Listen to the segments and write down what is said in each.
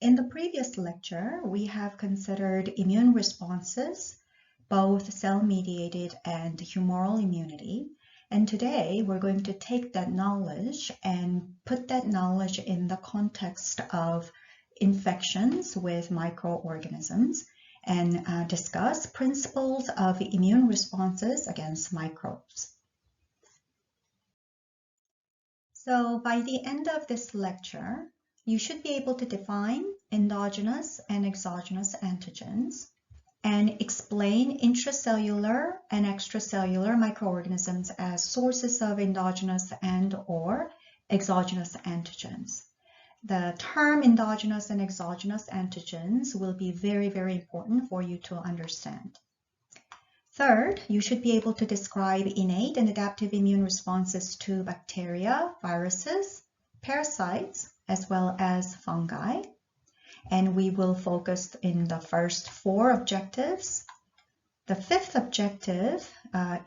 In the previous lecture, we have considered immune responses, both cell-mediated and humoral immunity. And today, we're going to take that knowledge and put that knowledge in the context of infections with microorganisms and discuss principles of immune responses against microbes. So by the end of this lecture, you should be able to define endogenous and exogenous antigens and explain intracellular and extracellular microorganisms as sources of endogenous and/or exogenous antigens. The term endogenous and exogenous antigens will be very, very important for you to understand. Third, you should be able to describe innate and adaptive immune responses to bacteria, viruses, parasites, as well as fungi. And we will focus in the first 4 objectives. The 5th objective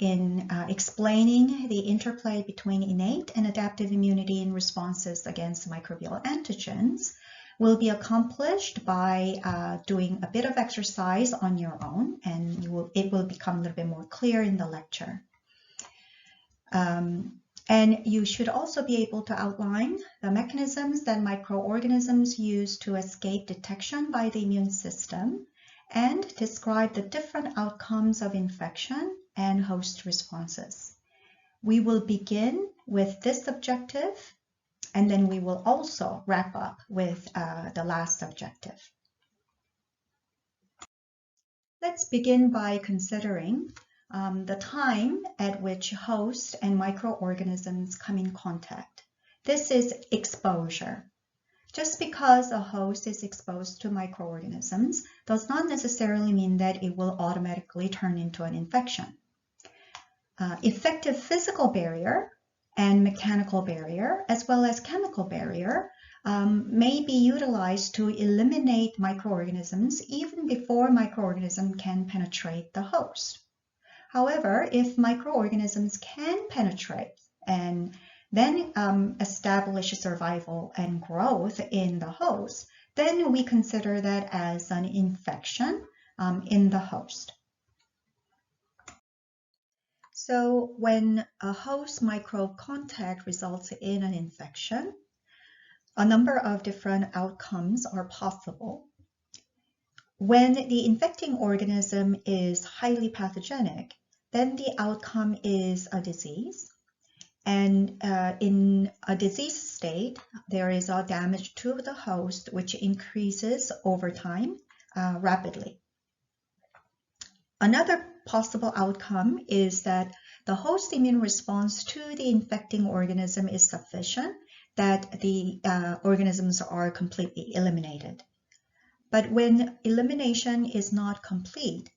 in explaining the interplay between innate and adaptive immunity in responses against microbial antigens will be accomplished by doing a bit of exercise on your own, and it will become a little bit more clear in the lecture. And you should also be able to outline the mechanisms that microorganisms use to escape detection by the immune system and describe the different outcomes of infection and host responses. We will begin with this objective, and then we will also wrap up with the last objective. Let's begin by considering the time at which host and microorganisms come in contact. This is exposure. Just because a host is exposed to microorganisms does not necessarily mean that it will automatically turn into an infection. Effective physical barrier and mechanical barrier, as well as chemical barrier, may be utilized to eliminate microorganisms even before microorganism can penetrate the host. However, if microorganisms can penetrate and then establish survival and growth in the host, then we consider that as an infection in the host. So when a host microbe contact results in an infection, a number of different outcomes are possible. When the infecting organism is highly pathogenic, then the outcome is a disease. And in a disease state, there is a damage to the host, which increases over time rapidly. Another possible outcome is that the host immune response to the infecting organism is sufficient, that the organisms are completely eliminated. But when elimination is not complete,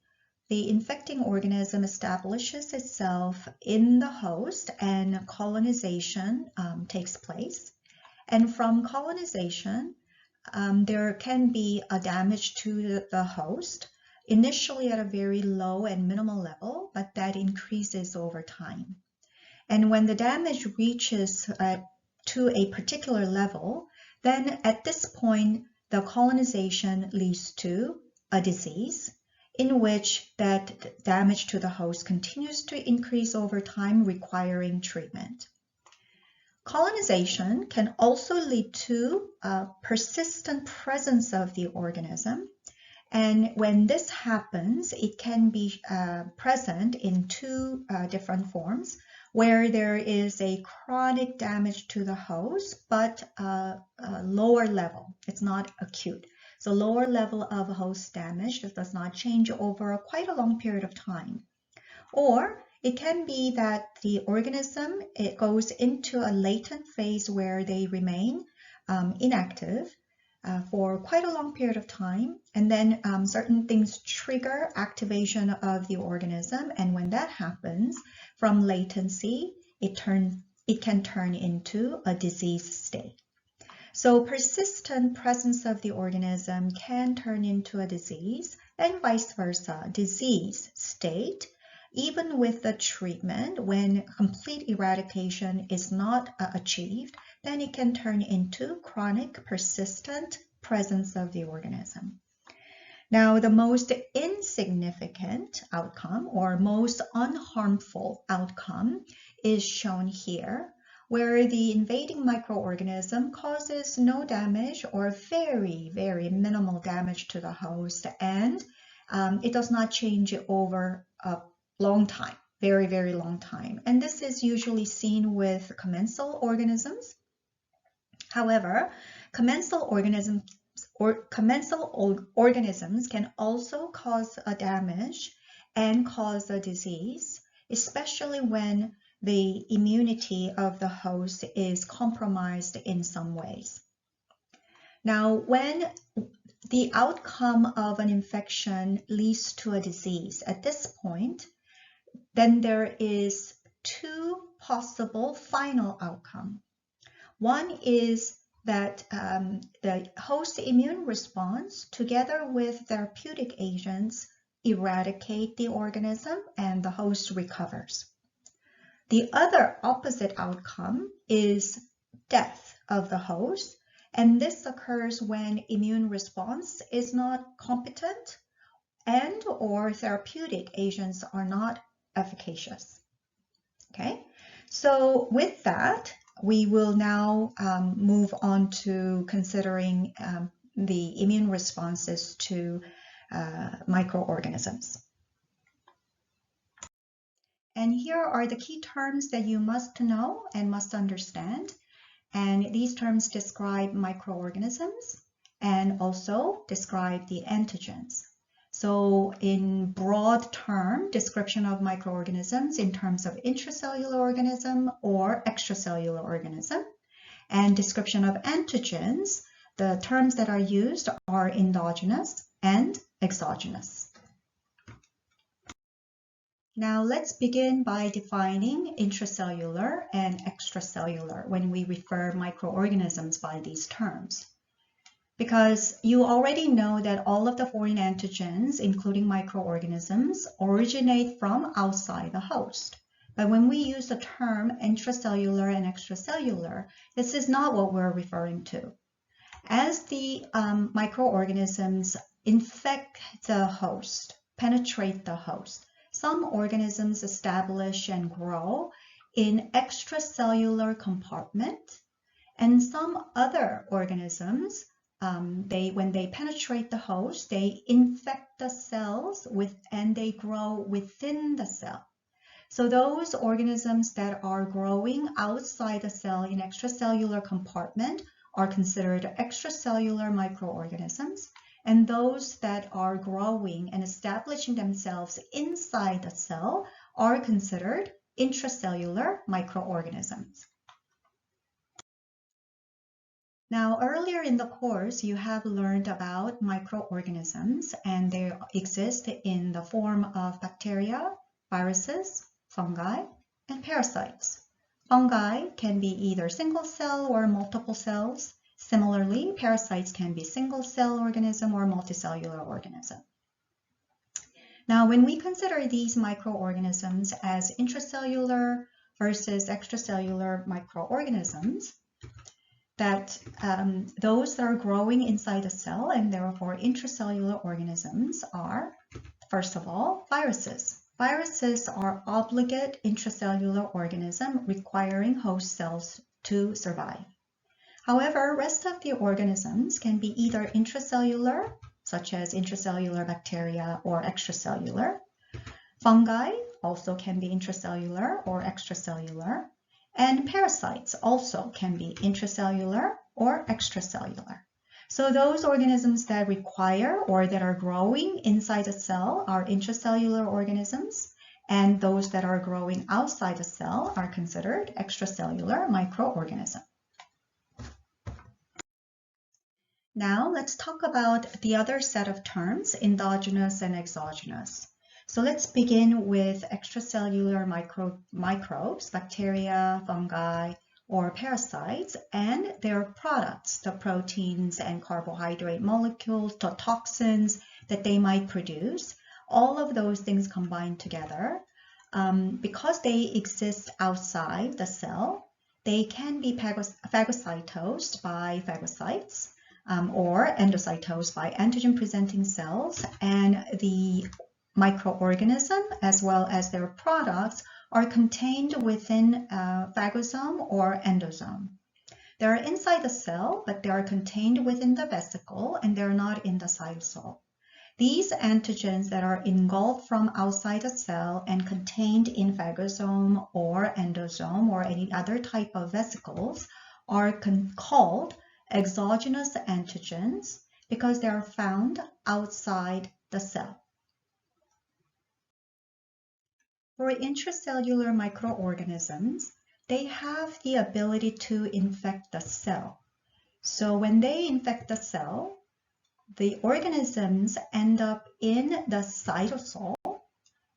the infecting organism establishes itself in the host and colonization takes place. And from colonization, there can be a damage to the host, initially at a very low and minimal level, but that increases over time. And when the damage reaches to a particular level, then at this point, the colonization leads to a disease in which that damage to the host continues to increase over time, requiring treatment. Colonization can also lead to a persistent presence of the organism. And when this happens, it can be present in 2 different forms, where there is a chronic damage to the host, but a lower level. It's not acute. So lower level of host damage that does not change over quite a long period of time. Or it can be that the organism, it goes into a latent phase where they remain inactive for quite a long period of time, and then certain things trigger activation of the organism, and when that happens, from latency, it can turn into a disease state. So persistent presence of the organism can turn into a disease, and vice versa. Disease state, even with the treatment, when complete eradication is not achieved, then it can turn into chronic persistent presence of the organism. Now, the most insignificant outcome or most unharmful outcome is shown here, where the invading microorganism causes no damage or very, very minimal damage to the host, and it does not change over a long time, very, very long time. And this is usually seen with commensal organisms. However, commensal organisms can also cause a damage and cause a disease, especially when the immunity of the host is compromised in some ways. Now, when the outcome of an infection leads to a disease, at this point, then there is two possible final outcomes. One is that the host immune response, together with therapeutic agents, eradicate the organism and the host recovers. The other opposite outcome is death of the host, and this occurs when immune response is not competent and or therapeutic agents are not efficacious. Okay, so with that, we will now move on to considering the immune responses to microorganisms. And here are the key terms that you must know and must understand. And these terms describe microorganisms and also describe the antigens. So in broad term, description of microorganisms in terms of intracellular organism or extracellular organism, and description of antigens, the terms that are used are endogenous and exogenous. Now let's begin by defining intracellular and extracellular when we refer microorganisms by these terms. Because you already know that all of the foreign antigens, including microorganisms, originate from outside the host. But when we use the term intracellular and extracellular, this is not what we're referring to. As the microorganisms infect the host, penetrate the host, some organisms establish and grow in extracellular compartment, and some other organisms when they penetrate the host, they infect the cells and they grow within the cell. So those organisms that are growing outside the cell in extracellular compartment are considered extracellular microorganisms, and those that are growing and establishing themselves inside the cell are considered intracellular microorganisms. Now, earlier in the course, you have learned about microorganisms, and they exist in the form of bacteria, viruses, fungi, and parasites. Fungi can be either single cell or multiple cells. Similarly, parasites can be single cell organism or multicellular organism. Now, when we consider these microorganisms as intracellular versus extracellular microorganisms, that those that are growing inside the cell and therefore intracellular organisms are, first of all, viruses. Viruses are obligate intracellular organism requiring host cells to survive. However, rest of the organisms can be either intracellular, such as intracellular bacteria, or extracellular. Fungi also can be intracellular or extracellular. And parasites also can be intracellular or extracellular. So those organisms that require or that are growing inside the cell are intracellular organisms, and those that are growing outside the cell are considered extracellular microorganisms. Now let's talk about the other set of terms, endogenous and exogenous. So let's begin with extracellular microbes, bacteria, fungi, or parasites, and their products, the proteins and carbohydrate molecules, the toxins that they might produce. All of those things combined together, because they exist outside the cell, they can be phagocytosed by phagocytes. or endocytosed by antigen-presenting cells, and the microorganism as well as their products are contained within a phagosome or endosome. They are inside the cell, but they are contained within the vesicle, and they're not in the cytosol. These antigens that are engulfed from outside the cell and contained in phagosome or endosome or any other type of vesicles are called exogenous antigens because they are found outside the cell. For intracellular microorganisms, they have the ability to infect the cell. So when they infect the cell, the organisms end up in the cytosol,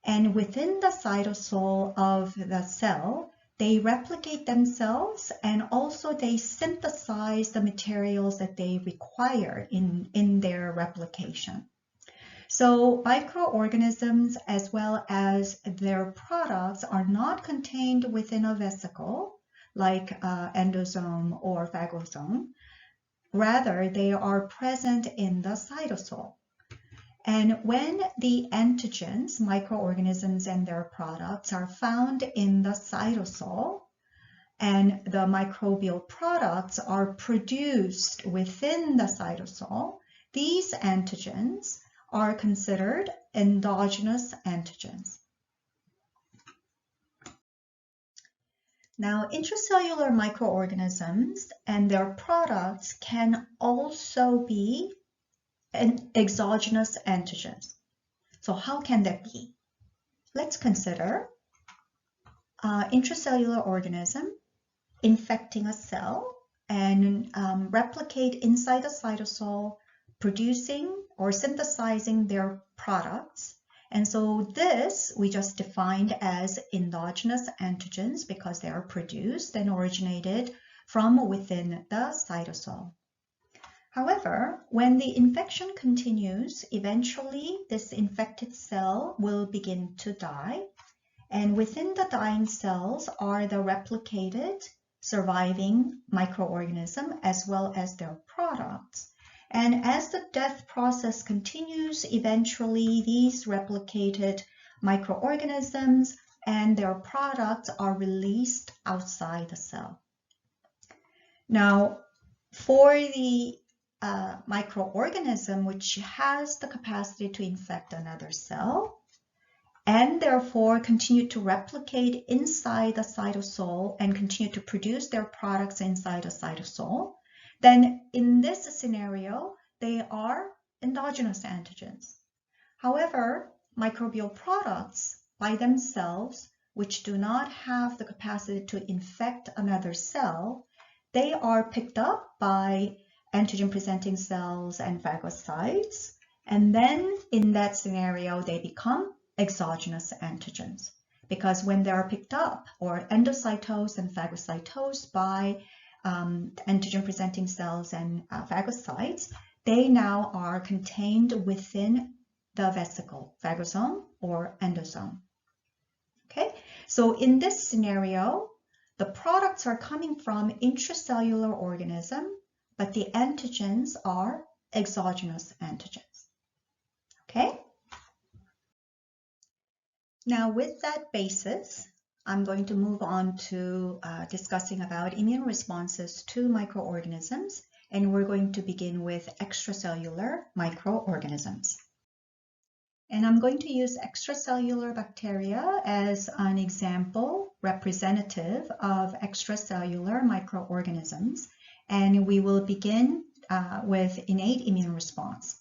and within the cytosol of the cell, they replicate themselves and also they synthesize the materials that they require in their replication. So microorganisms as well as their products are not contained within a vesicle like endosome or phagosome. Rather, they are present in the cytosol. And when the antigens, microorganisms and their products are found in the cytosol, and the microbial products are produced within the cytosol, these antigens are considered endogenous antigens. Now, intracellular microorganisms and their products can also be exogenous antigens. So how can that be? Let's consider intracellular organism infecting a cell and replicate inside the cytosol, producing or synthesizing their products. And so this we just defined as endogenous antigens because they are produced and originated from within the cytosol. However, when the infection continues, eventually this infected cell will begin to die, and within the dying cells are the replicated surviving microorganism as well as their products. And as the death process continues, eventually these replicated microorganisms and their products are released outside the cell. Now, for the microorganism which has the capacity to infect another cell and therefore continue to replicate inside the cytosol and continue to produce their products inside the cytosol, then in this scenario, they are endogenous antigens. However, microbial products by themselves, which do not have the capacity to infect another cell, they are picked up by antigen-presenting cells and phagocytes, and then in that scenario, they become exogenous antigens. Because when they are picked up or endocytosed and phagocytosed by antigen-presenting cells and phagocytes, they now are contained within the vesicle, phagosome or endosome. Okay, so in this scenario, the products are coming from intracellular organism, but the antigens are exogenous antigens. Okay? Now, with that basis, I'm going to move on to discussing about immune responses to microorganisms, and we're going to begin with extracellular microorganisms. And I'm going to use extracellular bacteria as an example representative of extracellular microorganisms. And we will begin with innate immune response.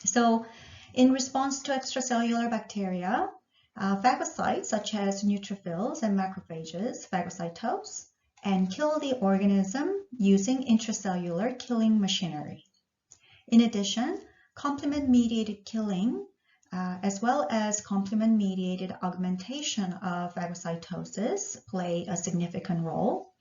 So in response to extracellular bacteria, phagocytes such as neutrophils and macrophages phagocytose and kill the organism using intracellular killing machinery. In addition, complement-mediated killing as well as complement-mediated augmentation of phagocytosis play a significant role.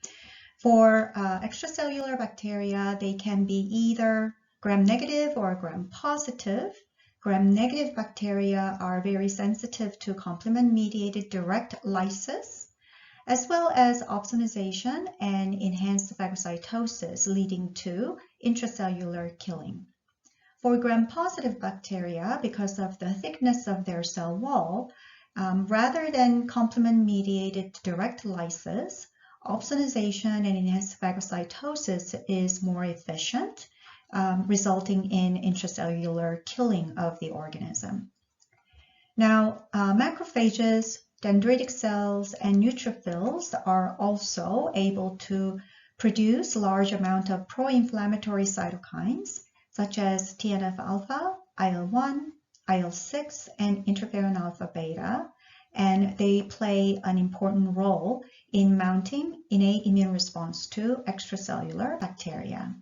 For extracellular bacteria, they can be either gram-negative or gram-positive. Gram-negative bacteria are very sensitive to complement-mediated direct lysis, as well as opsonization and enhanced phagocytosis leading to intracellular killing. For gram-positive bacteria, because of the thickness of their cell wall, rather than complement-mediated direct lysis, opsonization and enhanced phagocytosis is more efficient, resulting in intracellular killing of the organism. Now, macrophages, dendritic cells, and neutrophils are also able to produce large amount of pro-inflammatory cytokines, such as TNF-alpha, IL-1, IL-6, and interferon alpha-beta, and they play an important role in mounting innate immune response to extracellular bacteria.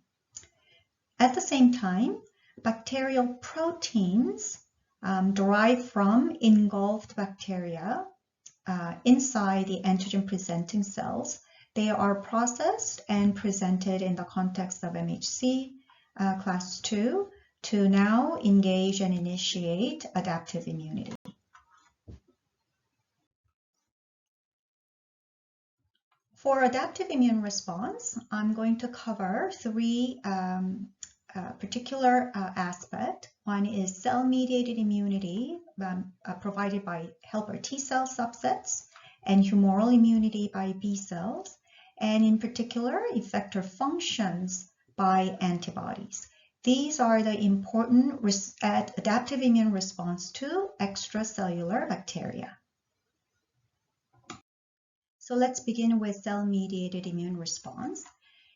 At the same time, bacterial proteins derived from engulfed bacteria inside the antigen-presenting cells, they are processed and presented in the context of MHC class 2 to now engage and initiate adaptive immunity. For adaptive immune response, I'm going to cover three particular aspects. One is cell-mediated immunity provided by helper T cell subsets and humoral immunity by B cells, and in particular, effector functions by antibodies. These are the important adaptive immune response to extracellular bacteria. So let's begin with cell-mediated immune response,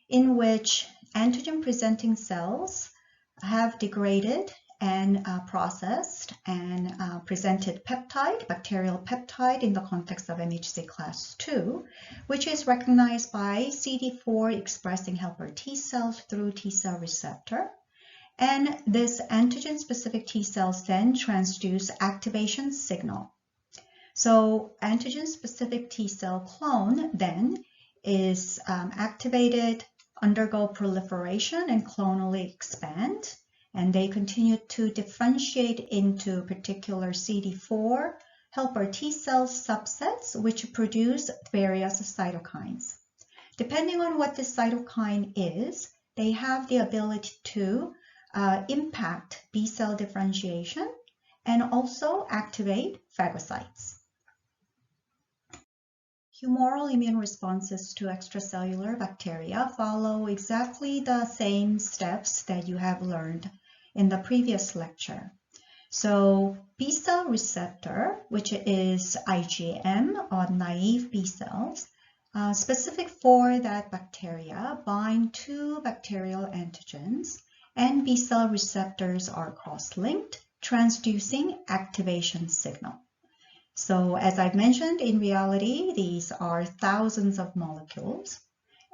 in which antigen-presenting cells have degraded and processed and presented peptide, bacterial peptide, in the context of MHC class 2, which is recognized by CD4 expressing helper T cells through T cell receptor. And this antigen-specific T cells then transduce activation signal. So antigen-specific T cell clone then is activated, undergo proliferation, and clonally expand. And they continue to differentiate into particular CD4 helper T cell subsets, which produce various cytokines. Depending on what this cytokine is, they have the ability to impact B cell differentiation and also activate phagocytes. Humoral immune responses to extracellular bacteria follow exactly the same steps that you have learned in the previous lecture. So B cell receptor, which is IgM on naive B cells, specific for that bacteria, bind to bacterial antigens, and B cell receptors are cross-linked, transducing activation signal. So as I've mentioned, in reality, these are thousands of molecules,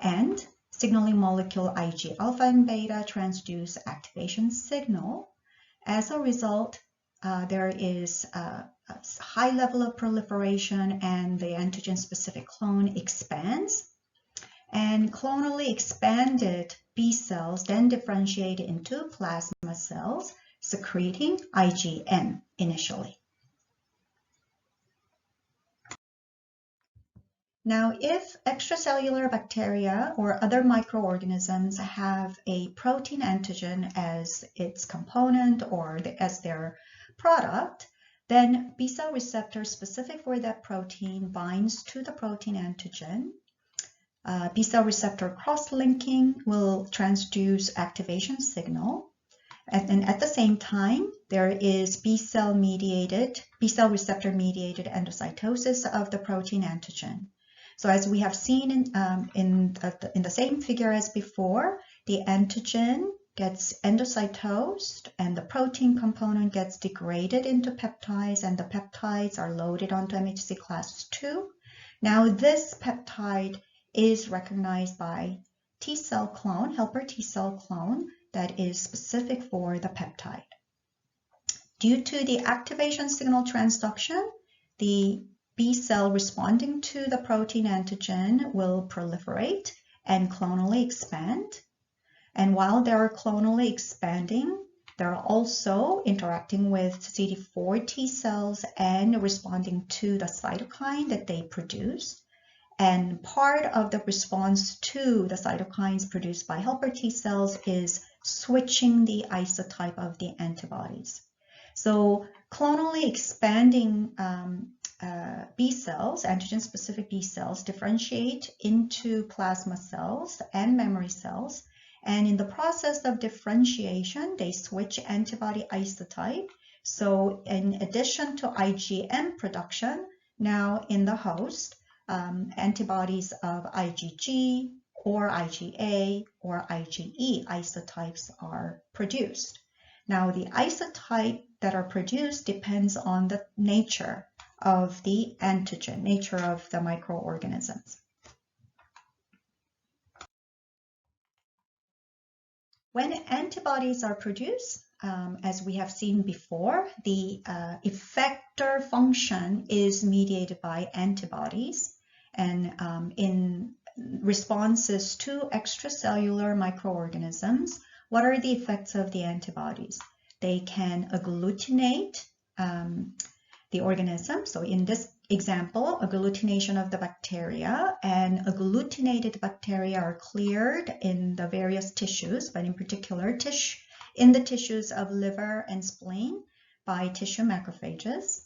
and signaling molecule Ig alpha and beta transduce activation signal. As a result, there is a high level of proliferation and the antigen-specific clone expands. And clonally expanded B cells then differentiate into plasma cells, secreting IgM initially. Now, if extracellular bacteria or other microorganisms have a protein antigen as its component or as their product, then B cell receptor specific for that protein binds to the protein antigen. B cell receptor cross-linking will transduce activation signal. And at the same time, there is B cell receptor mediated endocytosis of the protein antigen. So as we have seen in the same figure as before, the antigen gets endocytosed and the protein component gets degraded into peptides, and the peptides are loaded onto MHC class 2. Now this peptide is recognized by T cell clone, helper T cell clone, that is specific for the peptide. Due to the activation signal transduction, the B cell responding to the protein antigen will proliferate and clonally expand. And while they're clonally expanding, they're also interacting with CD4 T cells and responding to the cytokine that they produce. And part of the response to the cytokines produced by helper T cells is switching the isotype of the antibodies. So clonally expanding B cells, antigen-specific B cells, differentiate into plasma cells and memory cells. And in the process of differentiation, they switch antibody isotype. So in addition to IgM production, now in the host, antibodies of IgG or IgA or IgE isotypes are produced. Now the isotype that are produced depends on the nature of the antigen, nature of the microorganisms. When antibodies are produced, as we have seen before, the effector function is mediated by antibodies, and in responses to extracellular microorganisms, what are the effects of the antibodies? They can agglutinate the organism. So in this example, agglutination of the bacteria, and agglutinated bacteria are cleared in the various tissues, but in particular in the tissues of liver and spleen by tissue macrophages.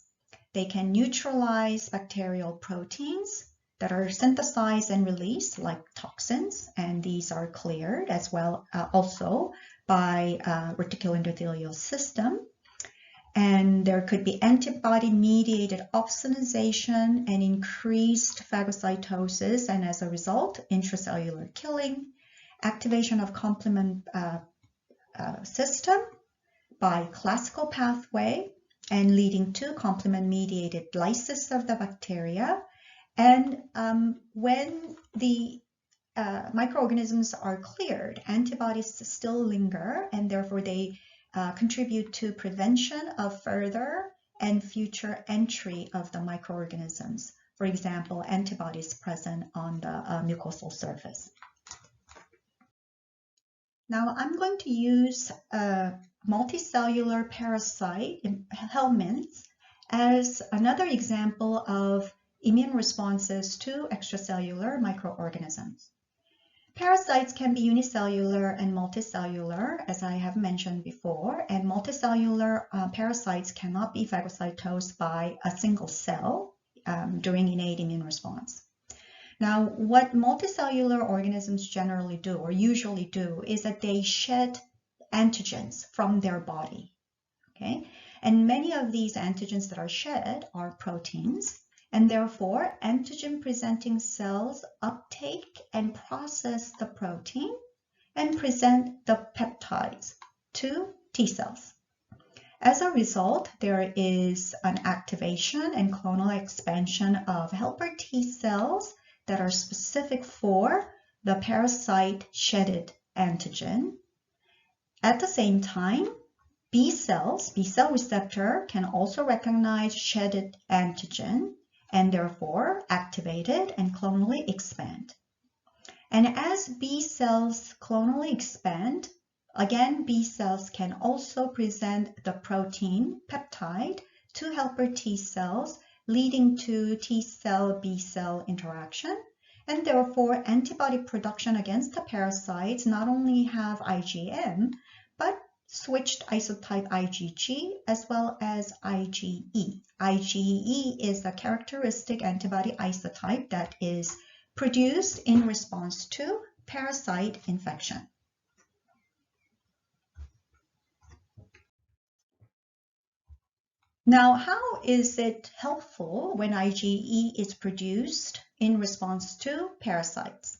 They can neutralize bacterial proteins that are synthesized and released like toxins, and these are cleared as well also by reticuloendothelial system. And there could be antibody-mediated opsonization and increased phagocytosis, and as a result, intracellular killing, activation of complement system by classical pathway, and leading to complement-mediated lysis of the bacteria. And when the microorganisms are cleared, antibodies still linger, and therefore they contribute to prevention of further and future entry of the microorganisms. For example, antibodies present on the mucosal surface. Now I'm going to use a multicellular parasite, helminths, as another example of immune responses to extracellular microorganisms. Parasites can be unicellular and multicellular, as I have mentioned before, and multicellular parasites cannot be phagocytosed by a single cell during innate immune response. Now, what multicellular organisms generally do, or usually do, is that they shed antigens from their body, okay? And many of these antigens that are shed are proteins, and therefore antigen-presenting cells uptake and process the protein and present the peptides to T cells. As a result, there is an activation and clonal expansion of helper T cells that are specific for the parasite shedded antigen. At the same time, B cell receptor can also recognize shedded antigen and therefore activate it and clonally expand. And as B cells clonally expand, again, B cells can also present the protein peptide to helper T cells, leading to T cell B cell interaction. And therefore, antibody production against the parasites not only have IgM, but switched isotype IgG as well as IgE. IgE is a characteristic antibody isotype that is produced in response to parasite infection. Now, how is it helpful when IgE is produced in response to parasites?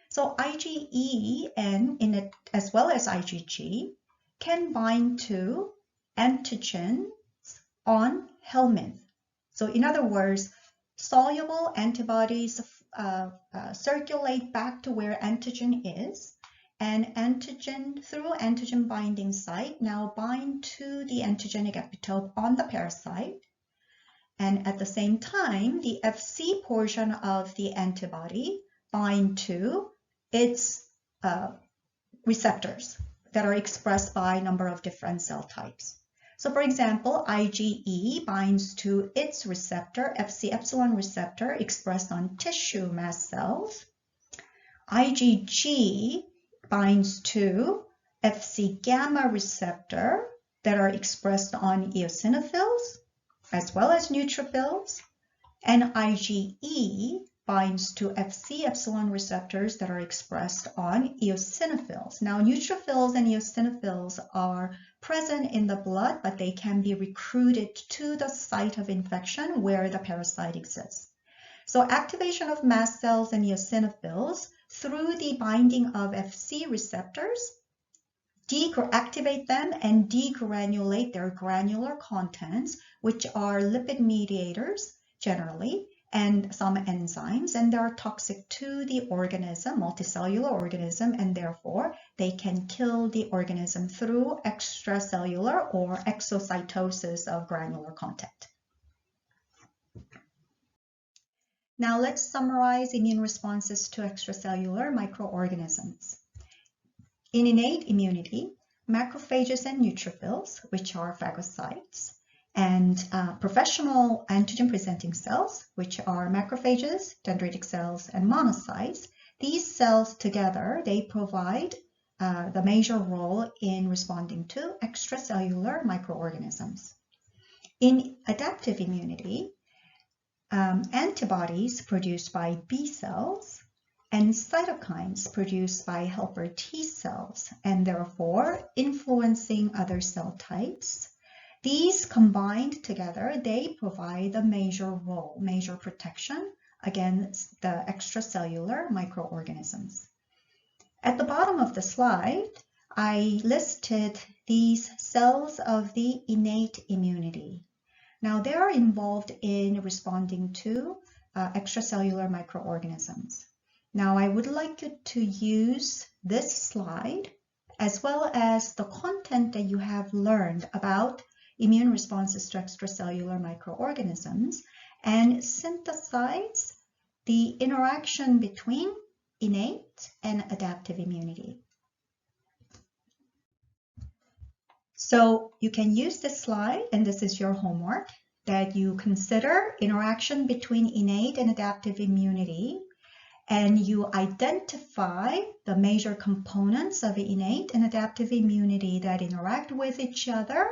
So IgE and as well as IgG can bind to antigens on helminth. So in other words, soluble antibodies circulate back to where antigen is, and antigen through antigen binding site now bind to the antigenic epitope on the parasite. And at the same time, the Fc portion of the antibody bind to its receptors that are expressed by a number of different cell types. So for example, IgE binds to its receptor, Fc epsilon receptor, expressed on tissue mast cells. IgG binds to Fc gamma receptor that are expressed on eosinophils as well as neutrophils, and IgE binds to Fc epsilon receptors that are expressed on eosinophils. Now, neutrophils and eosinophils are present in the blood, but they can be recruited to the site of infection where the parasite exists. So activation of mast cells and eosinophils through the binding of Fc receptors activate them and degranulate their granular contents, which are lipid mediators generally, and some enzymes, and they are toxic to the organism, multicellular organism, and therefore they can kill the organism through extracellular or exocytosis of granular content. Now let's summarize immune responses to extracellular microorganisms. In innate immunity, macrophages and neutrophils, which are phagocytes, and professional antigen-presenting cells, which are macrophages, dendritic cells, and monocytes, these cells together, they provide the major role in responding to extracellular microorganisms. In adaptive immunity, antibodies produced by B cells and cytokines produced by helper T cells, and therefore influencing other cell types. These combined together, they provide the major role, major protection against the extracellular microorganisms. At the bottom of the slide, I listed these cells of the innate immunity. Now, they are involved in responding to extracellular microorganisms. Now, I would like you to use this slide as well as the content that you have learned about immune responses to extracellular microorganisms and synthesize the interaction between innate and adaptive immunity. So you can use this slide, and this is your homework, that you consider interaction between innate and adaptive immunity, and you identify the major components of innate and adaptive immunity that interact with each other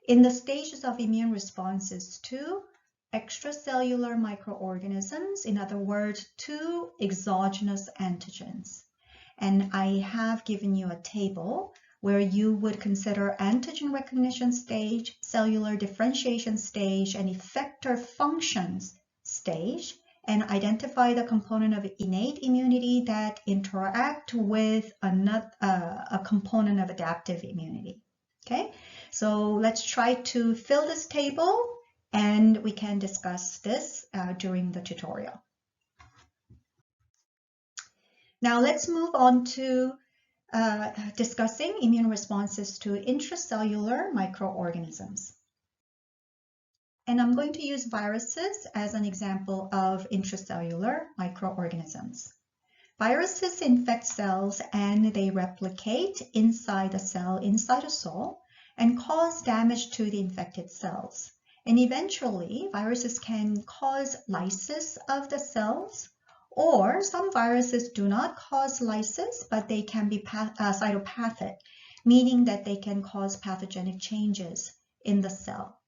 in the stages of immune responses to extracellular microorganisms, in other words, to exogenous antigens. And I have given you a table where you would consider antigen recognition stage, cellular differentiation stage, and effector functions stage, and identify the component of innate immunity that interact with a component of adaptive immunity. Okay, so let's try to fill this table, and we can discuss this during the tutorial. Now let's move on to discussing immune responses to intracellular microorganisms. And I'm going to use viruses as an example of intracellular microorganisms. Viruses infect cells and they replicate inside the cell, inside a cell, and cause damage to the infected cells. And eventually, viruses can cause lysis of the cells, or some viruses do not cause lysis, but they can be cytopathic, meaning that they can cause pathogenic changes in the cell.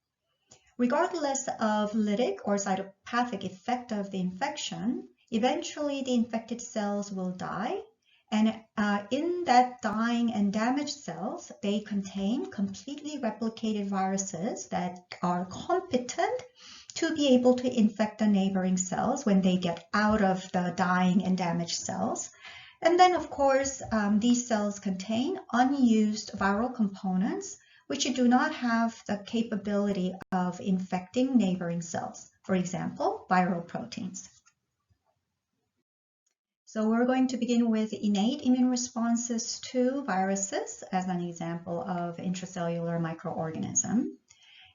Regardless of lytic or cytopathic effect of the infection, eventually the infected cells will die, and in that dying and damaged cells, they contain completely replicated viruses that are competent to be able to infect the neighboring cells when they get out of the dying and damaged cells. And then, of course, these cells contain unused viral components which do not have the capability of infecting neighboring cells, for example, viral proteins. So we're going to begin with innate immune responses to viruses as an example of intracellular microorganism.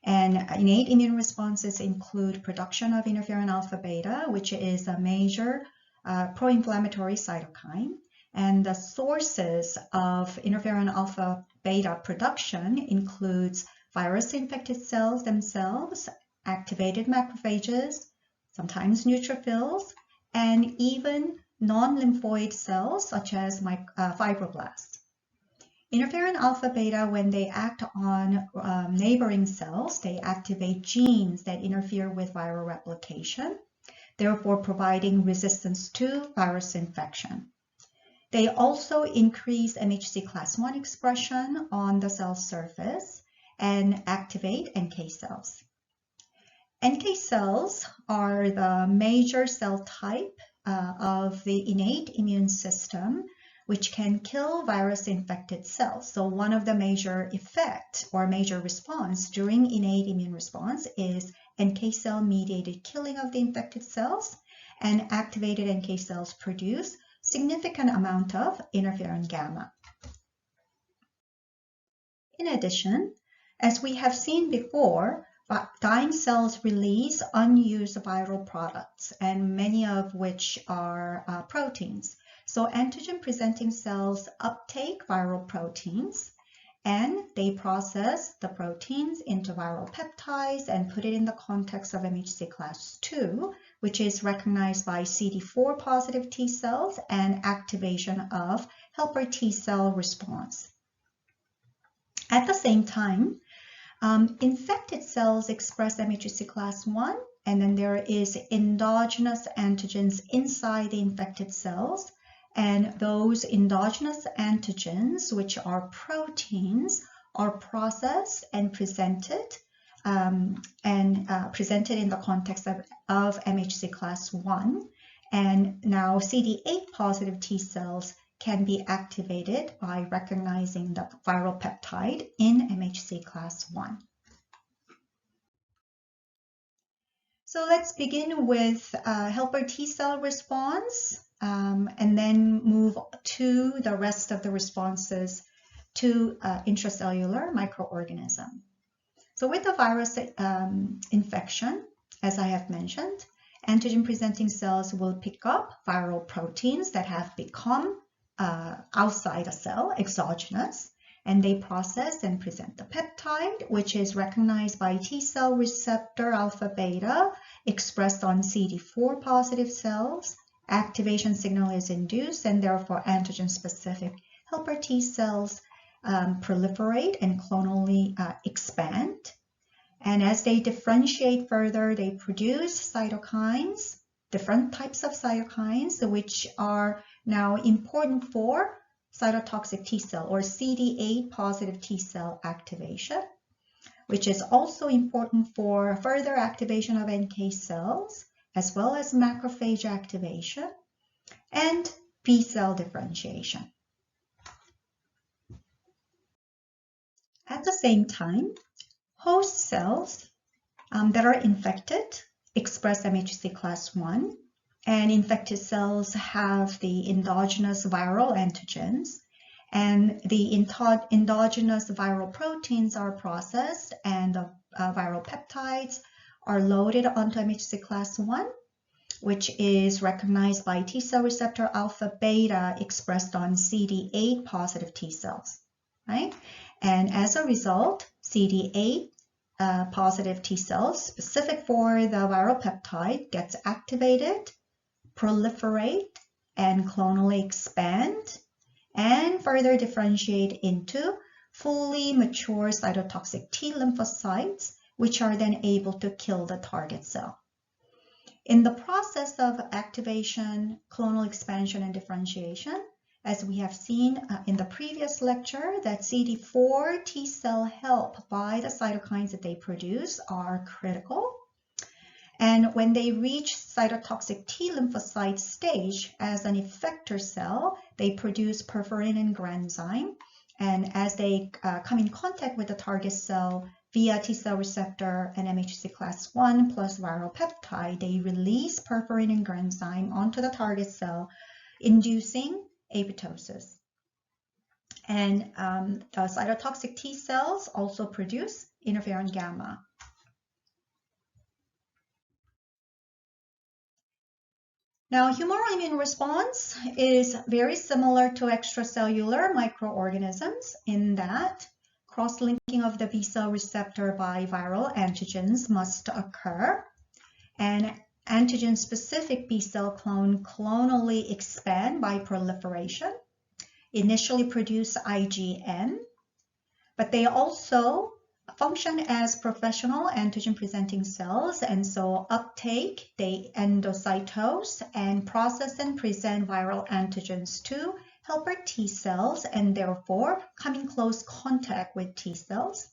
And innate immune responses include production of interferon alpha beta, which is a major pro-inflammatory cytokine. And the sources of interferon alpha beta production includes virus-infected cells themselves, activated macrophages, sometimes neutrophils, and even non-lymphoid cells such as fibroblasts. Interferon alpha-beta, when they act on neighboring cells, they activate genes that interfere with viral replication, therefore providing resistance to virus infection. They also increase MHC class I expression on the cell surface and activate NK cells. NK cells are the major cell type of the innate immune system, which can kill virus-infected cells. So one of the major effects or major response during innate immune response is NK cell-mediated killing of the infected cells, and activated NK cells produce significant amount of interferon gamma. In addition, as we have seen before, dying cells release unused viral products, and many of which are proteins. So antigen-presenting cells uptake viral proteins, and they process the proteins into viral peptides and put it in the context of MHC class II, which is recognized by CD4 positive T cells and activation of helper T cell response. At the same time, infected cells express MHC class I, and then there is endogenous antigens inside the infected cells. And those endogenous antigens, which are proteins, are processed and presented presented in the context of MHC class I. And now CD8 positive T cells can be activated by recognizing the viral peptide in MHC class I. So let's begin with helper T cell response. And then move to the rest of the responses to intracellular microorganism. So with the virus infection, as I have mentioned, antigen-presenting cells will pick up viral proteins that have become outside a cell, exogenous, and they process and present the peptide, which is recognized by T cell receptor alpha-beta expressed on CD4 positive cells. Activation signal is induced, and therefore antigen-specific helper T cells proliferate and clonally expand. And as they differentiate further, they produce cytokines, different types of cytokines, which are now important for cytotoxic T cell or CD8 positive T cell activation, which is also important for further activation of NK cells, as well as macrophage activation and B cell differentiation. At the same time, host cells that are infected express MHC class I, and infected cells have the endogenous viral antigens, and the endogenous viral proteins are processed, and the viral peptides are loaded onto MHC class I, which is recognized by T cell receptor alpha-beta expressed on CD8 positive T cells, right? And as a result, CD8 positive T cells specific for the viral peptide gets activated, proliferate, and clonally expand, and further differentiate into fully mature cytotoxic T lymphocytes, which are then able to kill the target cell. In the process of activation, clonal expansion, and differentiation, as we have seen in the previous lecture, that CD4 T cell help by the cytokines that they produce are critical. And when they reach cytotoxic T lymphocyte stage as an effector cell, they produce perforin and granzyme. And as they come in contact with the target cell via T cell receptor and MHC class I plus viral peptide, they release perforin and granzyme onto the target cell, inducing apoptosis. And the cytotoxic T cells also produce interferon gamma. Now, humoral immune response is very similar to extracellular microorganisms in that cross-linking of the B cell receptor by viral antigens must occur, and antigen-specific B cell clone clonally expand by proliferation, initially produce IgM, but they also function as professional antigen-presenting cells, and so uptake, they endocytose and process and present viral antigens to helper T cells, and therefore come in close contact with T cells.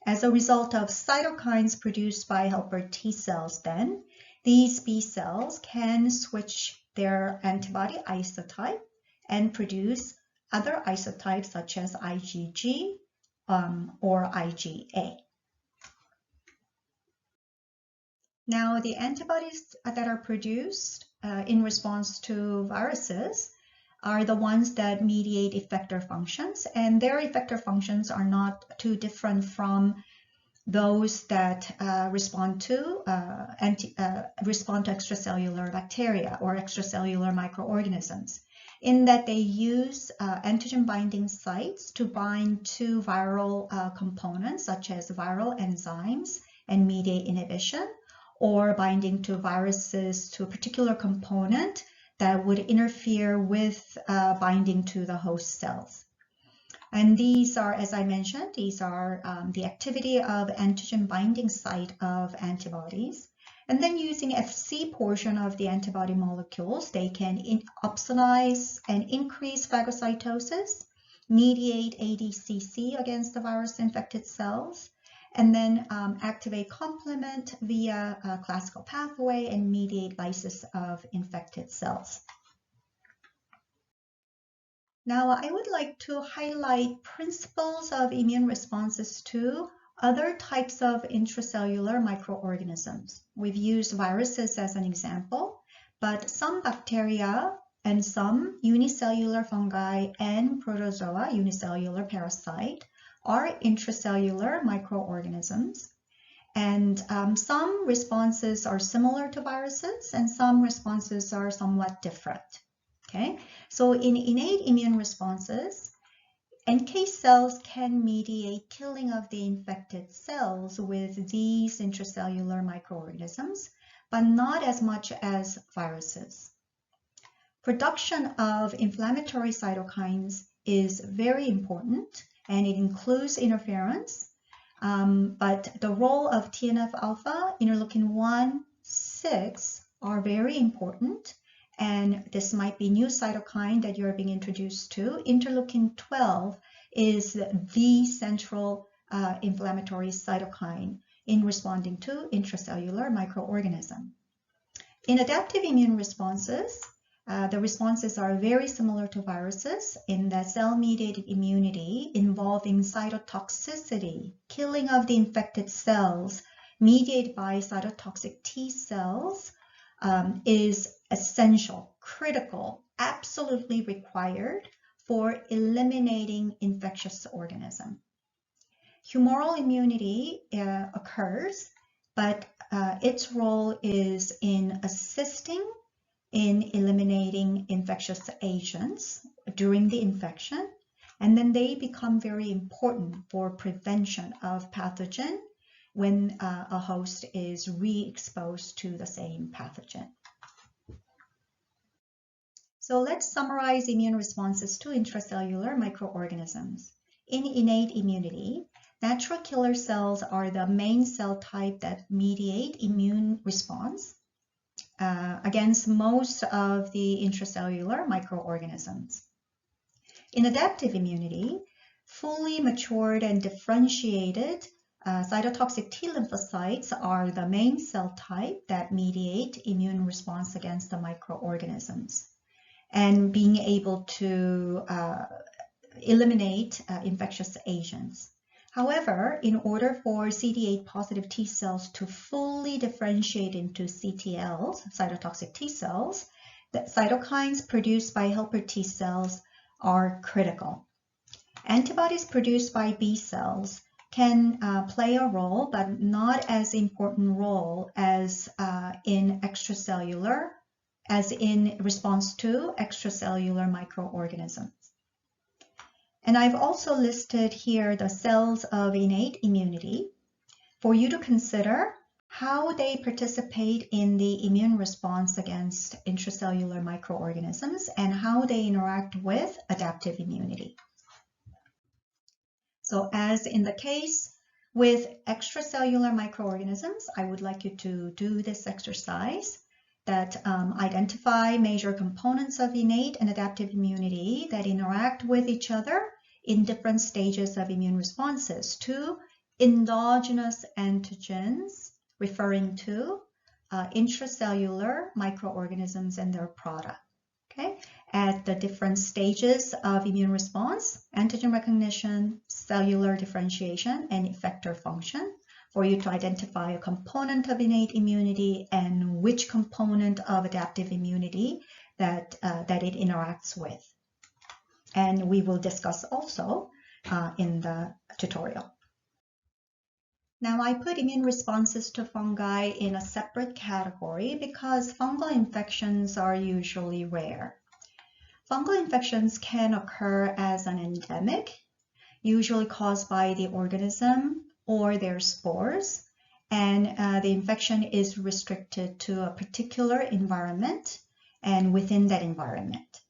As a result of cytokines produced by helper T cells, then these B cells can switch their antibody isotype and produce other isotypes such as IgG or IgA. Now, the antibodies that are produced in response to viruses are the ones that mediate effector functions, and their effector functions are not too different from those that respond to extracellular bacteria or extracellular microorganisms, in that they use antigen binding sites to bind to viral components such as viral enzymes and mediate inhibition, or binding to viruses to a particular component that would interfere with binding to the host cells. And these are, as I mentioned, these are the activity of antigen binding site of antibodies. And then using Fc portion of the antibody molecules, they can opsonize and increase phagocytosis, mediate ADCC against the virus-infected cells, and then activate complement via a classical pathway and mediate lysis of infected cells. Now, I would like to highlight principles of immune responses to other types of intracellular microorganisms. We've used viruses as an example, but some bacteria and some unicellular fungi and protozoa, unicellular parasite, are intracellular microorganisms. And some responses are similar to viruses, and some responses are somewhat different. Okay, so in innate immune responses, NK cells can mediate killing of the infected cells with these intracellular microorganisms, but not as much as viruses. Production of inflammatory cytokines is very important, and it includes interference, but the role of TNF-alpha, interleukin-1, 6 are very important. And this might be new cytokine that you're being introduced to. Interleukin-12 is the central inflammatory cytokine in responding to intracellular microorganism. In adaptive immune responses, the responses are very similar to viruses in that cell-mediated immunity involving cytotoxicity, killing of the infected cells mediated by cytotoxic T cells, is essential, critical, absolutely required for eliminating infectious organism. Humoral immunity occurs, but its role is in assisting in eliminating infectious agents during the infection, and then they become very important for prevention of pathogen when a host is re-exposed to the same pathogen. So let's summarize immune responses to intracellular microorganisms. In innate immunity, natural killer cells are the main cell type that mediate immune response against most of the intracellular microorganisms. In adaptive immunity, fully matured and differentiated cytotoxic T lymphocytes are the main cell type that mediate immune response against the microorganisms, and being able to eliminate infectious agents. However, in order for CD8 positive T cells to fully differentiate into CTLs, cytotoxic T cells, the cytokines produced by helper T cells are critical. Antibodies produced by B cells can play a role, but not as important role as in response to extracellular microorganisms. And I've also listed here the cells of innate immunity for you to consider how they participate in the immune response against intracellular microorganisms and how they interact with adaptive immunity. So as in the case with extracellular microorganisms, I would like you to do this exercise that identify major components of innate and adaptive immunity that interact with each other in different stages of immune responses to endogenous antigens, referring to intracellular microorganisms and their product. Okay, at the different stages of immune response, antigen recognition, cellular differentiation, and effector function, for you to identify a component of innate immunity and which component of adaptive immunity that it interacts with. And we will discuss also in the tutorial. Now, I put immune responses to fungi in a separate category because fungal infections are usually rare. Fungal infections can occur as an endemic, usually caused by the organism or their spores, and the infection is restricted to a particular environment and within that environment.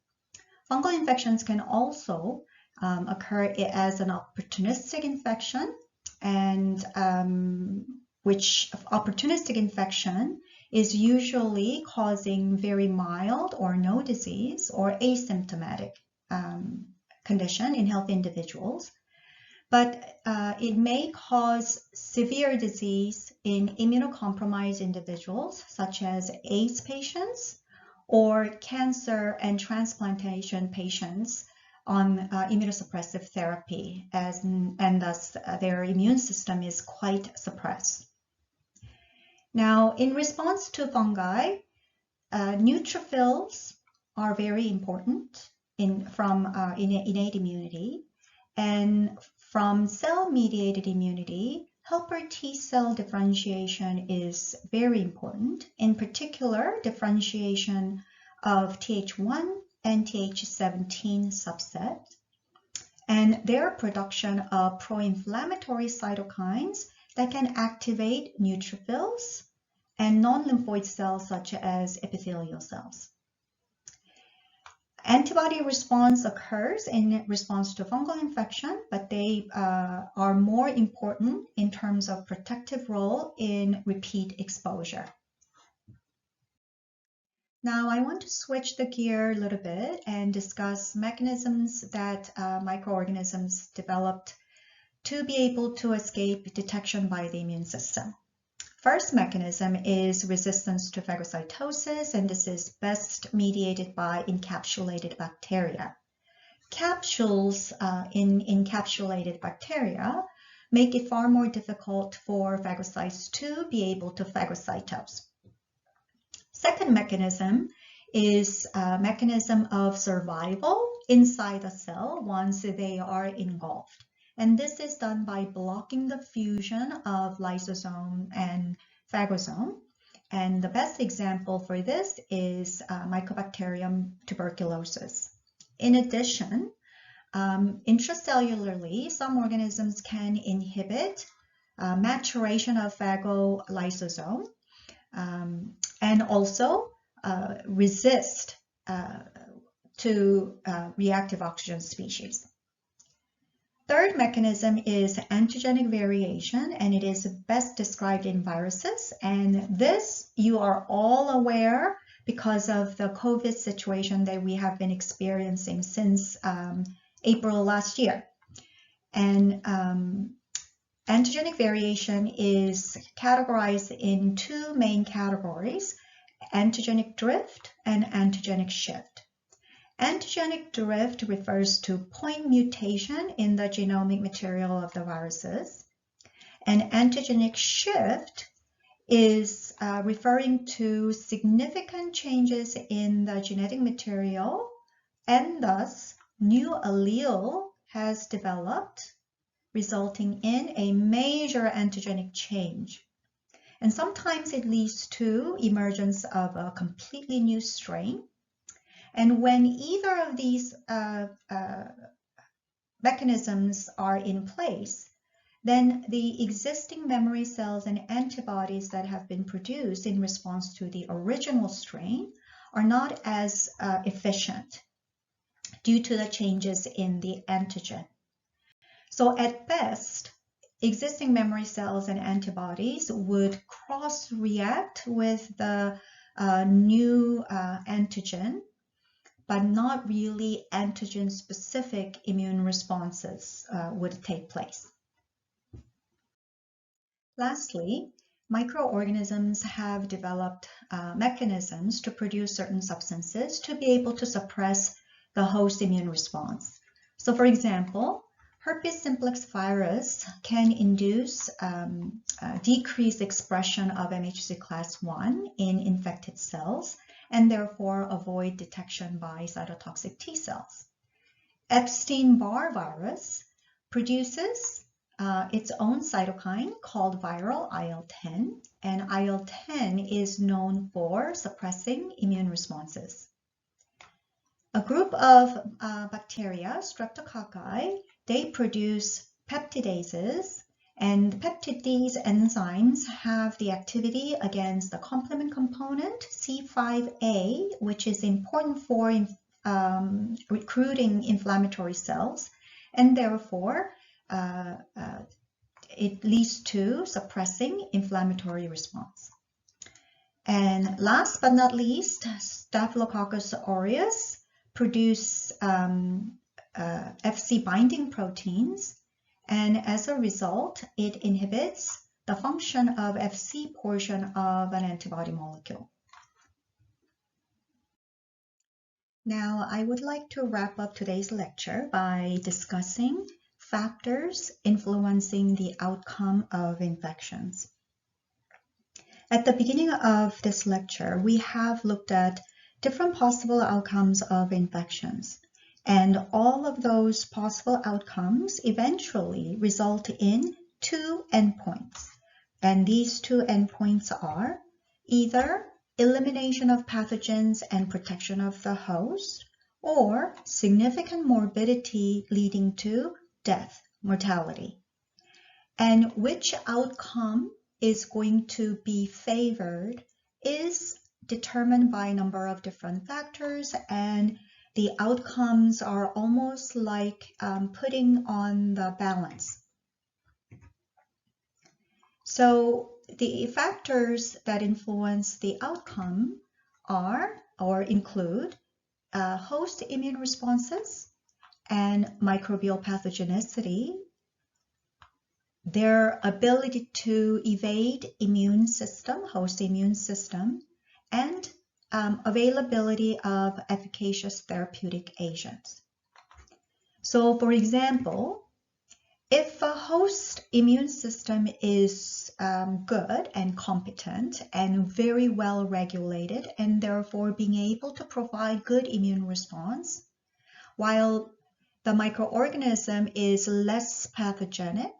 Fungal infections can also occur as an opportunistic infection, and which opportunistic infection is usually causing very mild or no disease or asymptomatic condition in healthy individuals. But it may cause severe disease in immunocompromised individuals, such as AIDS patients or cancer and transplantation patients on immunosuppressive therapy, and thus their immune system is quite suppressed. Now, in response to fungi, neutrophils are very important from innate immunity, and from cell-mediated immunity, helper T cell differentiation is very important, in particular differentiation of Th1 and Th17 subset, and their production of pro-inflammatory cytokines that can activate neutrophils and non-lymphoid cells such as epithelial cells. Antibody response occurs in response to fungal infection, but they are more important in terms of protective role in repeat exposure. Now I want to switch the gear a little bit and discuss mechanisms that microorganisms developed to be able to escape detection by the immune system. First mechanism is resistance to phagocytosis, and this is best mediated by encapsulated bacteria. Capsules in encapsulated bacteria make it far more difficult for phagocytes to be able to phagocytose. Second mechanism is a mechanism of survival inside a cell once they are engulfed. And this is done by blocking the fusion of lysosome and phagosome. And the best example for this is Mycobacterium tuberculosis. In addition, intracellularly, some organisms can inhibit maturation of phagolysosome and also resist to reactive oxygen species. Third mechanism is antigenic variation, and it is best described in viruses. And this you are all aware because of the COVID situation that we have been experiencing since April last year. And antigenic variation is categorized in two main categories, antigenic drift and antigenic shift. Antigenic drift refers to point mutation in the genomic material of the viruses, and antigenic shift is referring to significant changes in the genetic material, and thus new allele has developed, resulting in a major antigenic change. And sometimes it leads to emergence of a completely new strain. And when either of these mechanisms are in place, then the existing memory cells and antibodies that have been produced in response to the original strain are not as efficient due to the changes in the antigen. So at best, existing memory cells and antibodies would cross-react with the new antigen, but not really antigen-specific immune responses would take place. Lastly, microorganisms have developed mechanisms to produce certain substances to be able to suppress the host immune response. So for example, herpes simplex virus can induce decreased expression of MHC class I in infected cells and therefore avoid detection by cytotoxic T cells. Epstein-Barr virus produces its own cytokine called viral IL-10, and IL-10 is known for suppressing immune responses. A group of bacteria, streptococci, they produce peptidases, and these enzymes have the activity against the complement component C5a, which is important for recruiting inflammatory cells, and therefore it leads to suppressing inflammatory response. And last but not least, Staphylococcus aureus produce Fc binding proteins, and as a result, it inhibits the function of Fc portion of an antibody molecule. Now, I would like to wrap up today's lecture by discussing factors influencing the outcome of infections. At the beginning of this lecture, we have looked at different possible outcomes of infections, and all of those possible outcomes eventually result in two endpoints. And these two endpoints are either elimination of pathogens and protection of the host, or significant morbidity leading to death, mortality. And which outcome is going to be favored is determined by a number of different factors, and the outcomes are almost like putting on the balance. So the factors that influence the outcome are or include host immune responses and microbial pathogenicity, their ability to evade host immune system, and availability of efficacious therapeutic agents. So for example, if a host immune system is good and competent and very well regulated, and therefore being able to provide good immune response, while the microorganism is less pathogenic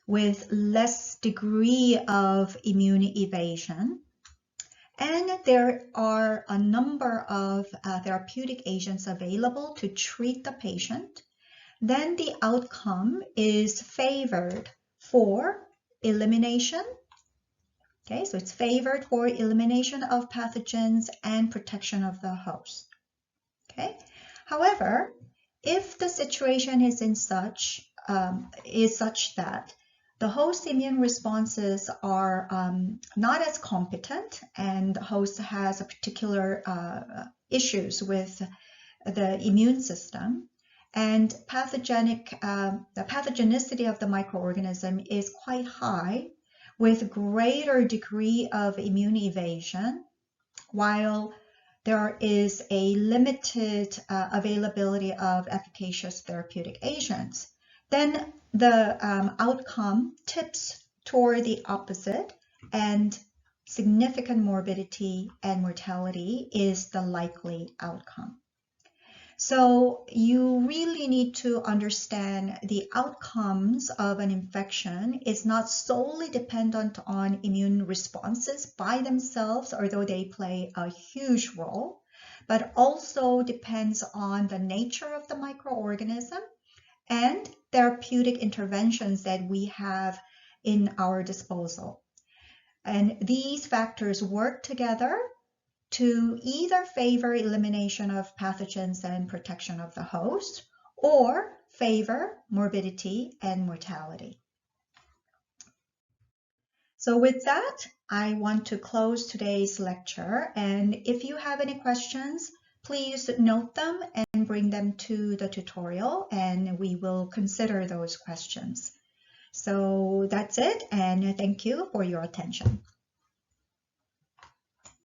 with less degree of immune evasion, and there are a number of therapeutic agents available to treat the patient, then the outcome is favored for elimination. Okay, so it's favored for elimination of pathogens and protection of the host. Okay, however, if the situation is such that the host immune responses are not as competent, and the host has a particular issues with the immune system, and the pathogenicity of the microorganism is quite high with greater degree of immune evasion, while there is a limited availability of efficacious therapeutic agents, then the outcome tips toward the opposite, and significant morbidity and mortality is the likely outcome. So you really need to understand the outcomes of an infection is not solely dependent on immune responses by themselves, although they play a huge role, but also depends on the nature of the microorganism and therapeutic interventions that we have in our disposal. And these factors work together to either favor elimination of pathogens and protection of the host, or favor morbidity and mortality. So with that, I want to close today's lecture. And if you have any questions, please note them and bring them to the tutorial, and we will consider those questions. So that's it, and thank you for your attention.